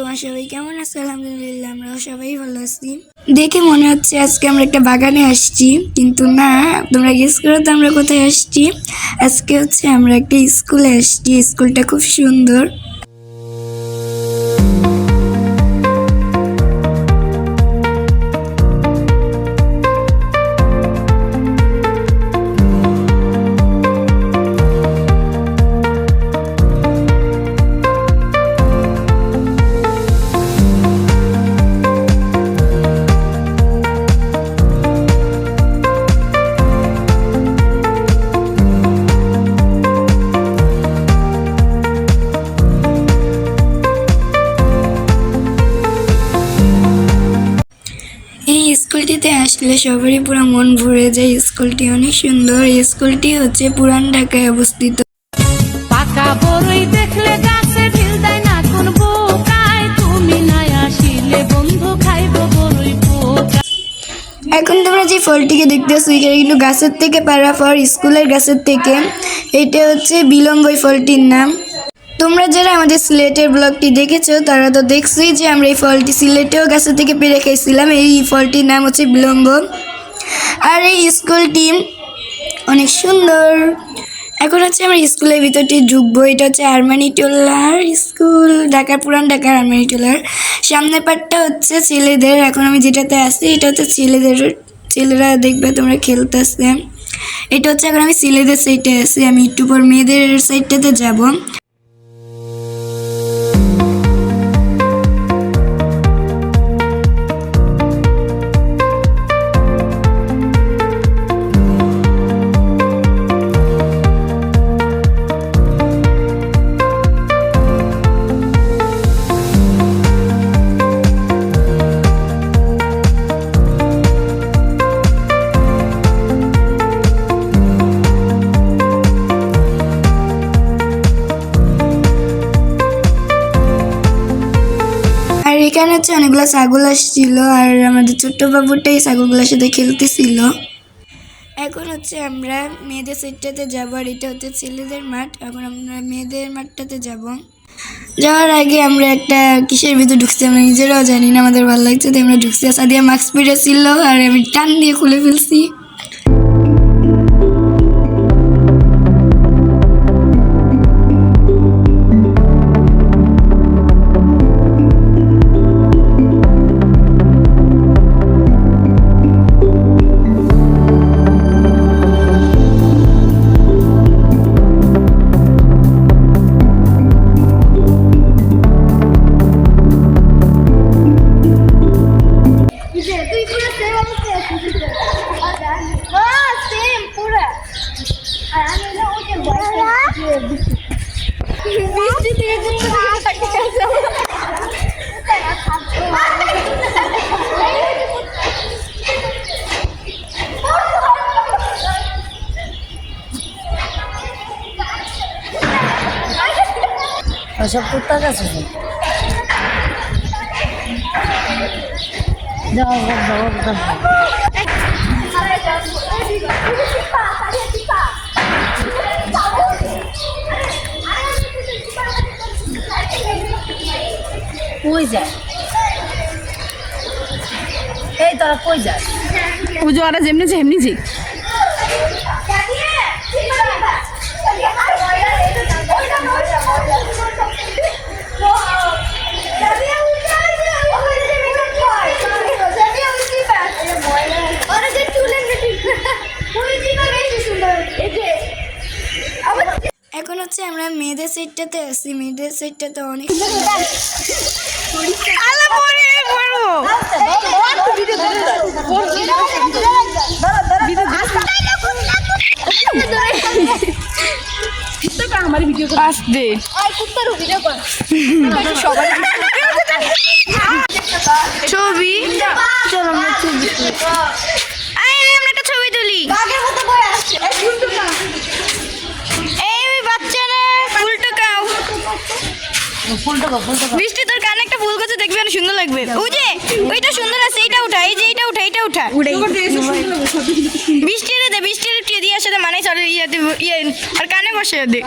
তোমার সবাই কেমন আছো? আলহামদুলিল্লাহ আমরাও সবাই ভালো আছি। দেখে মনে হচ্ছে আজকে আমরা একটা বাগানে আসছি, কিন্তু না, তোমরা গেস করো তো আমরা কোথায় আসছি। আজকে হচ্ছে আমরা একটা স্কুলে আসছি। স্কুলটা খুব সুন্দর। এই স্কুলটিতে আসলে সবারই পুরো মন ভরে যায়। স্কুলটি অনেক সুন্দর। এই স্কুলটি হচ্ছে পুরান ঢাকায় অবস্থিত। পাকা বড়ই দেখলে গাছে ঢিল দেয় না কোন বোকায়, তুমি না আসিলে বন্ধু খাইব বড়ই পোকা। এখন তোমরা যে ফলটিকে দেখতেছো এটা কিন্তু গাছের থেকে পাড়া ফল, স্কুলের গাছের থেকে। এটা হচ্ছে বিলম্ব এই ফলটির নাম। তোমরা যারা আমাদের সিলেটের ব্লগটি দেখেছো তারা তো দেখছোই যে আমরা এই ফলটি সিলেটেও গাছের থেকে পেড়ে খেয়েছিলাম। এই ফলটির নাম হচ্ছে বিলম্ব। আর এই স্কুলটি অনেক সুন্দর। এখন হচ্ছে আমরা স্কুলের ভিতরটি ঢুকবো। এটা হচ্ছে আরমানিটোলার স্কুল, ঢাকার পুরান ঢাকার আরমানিটোলার। সামনের পার্টটা হচ্ছে ছেলেদের। এখন আমি যেটাতে আছি এটা হচ্ছে ছেলেদের। ছেলেরা দেখবে তোমরা খেলতেছে। এটা হচ্ছে এখন আমি ছেলেদের সাইডে আছি, আমি একটু পর মেয়েদের সাইডটাতে যাব। আর এখানে হচ্ছে অনেকগুলো ছাগল আসছিল, আর আমাদের ছোট্ট বাবুটা এই ছাগলগুলোর সাথে খেলতেছিল। এখন হচ্ছে আমরা মেয়েদের সাইডটাতে যাবো, আর এটা হচ্ছে ছেলেদের মাঠ। এখন আমরা মেয়েদের মাঠটাতে যাব। যাওয়ার আগে আমরা একটা কিসের ভিতর ঢুকছি আমরা নিজেরাও জানি না, আমাদের ভালো লাগছে তো আমরা ঢুকছি। সাদিয়া মাস্ক পরে ছিল আর আমি টান দিয়ে খুলে ফেলছি। সব কুত্তা গাছ আছে। যাও কই যায়? এই তোরা কই যায়? পুজো আর যেমনি যেমনি যে এখন হচ্ছে আমরা মেয়েদের সাইডটাতে আছি। মেয়েদের সাইডটাতে অনেক আমার ভিডিও আসবে ছবি। চলো আমরা ছবি একটা ছবি তুলি। এই বাচ্চারা বৃষ্টি তোর কানে একটা ফুল গাছে দেখবি অনেক সুন্দর লাগবে। ওই যে ওইটা সুন্দর আছে, এইটা উঠা। এই যে এইটা উঠা, এইটা উঠা। বৃষ্টির দিয়ে আসা সাথে মানে চলে ইয়ে আর কানে বসে দে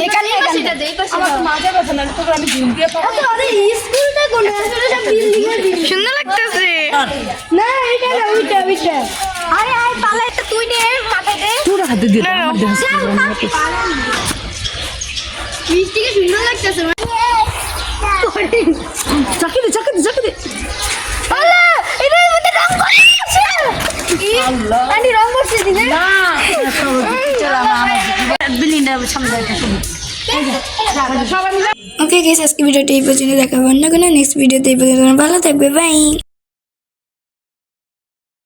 এখানে সেটা দেই পাশে আমার মাঝে ব্যথা না তো আমি ঘুম দিয়ে পাবো আরে স্কুলটা কোন আসলে সব বিল্ডিং এর সুন্দর লাগতেছে না এটা না ওইটা আরে আয় পালা একটা তুই নে মাথায় দে পুরো হাতে দিয়ে মিষ্টিকে সুন্দর লাগতেছে চাকি দে আল্লাহ এটা মধ্যে রং করে আছে আল্লাহ আন্টি রং করছে দিনে না চল আমার বিলিনা সামনে ওকে গাইস আজকে ভিডিওটা এই পর্যন্ত দেখাবো না কোনো নেক্সট ভিডিওতে এই পর্যন্ত ভালো থাকবে বাই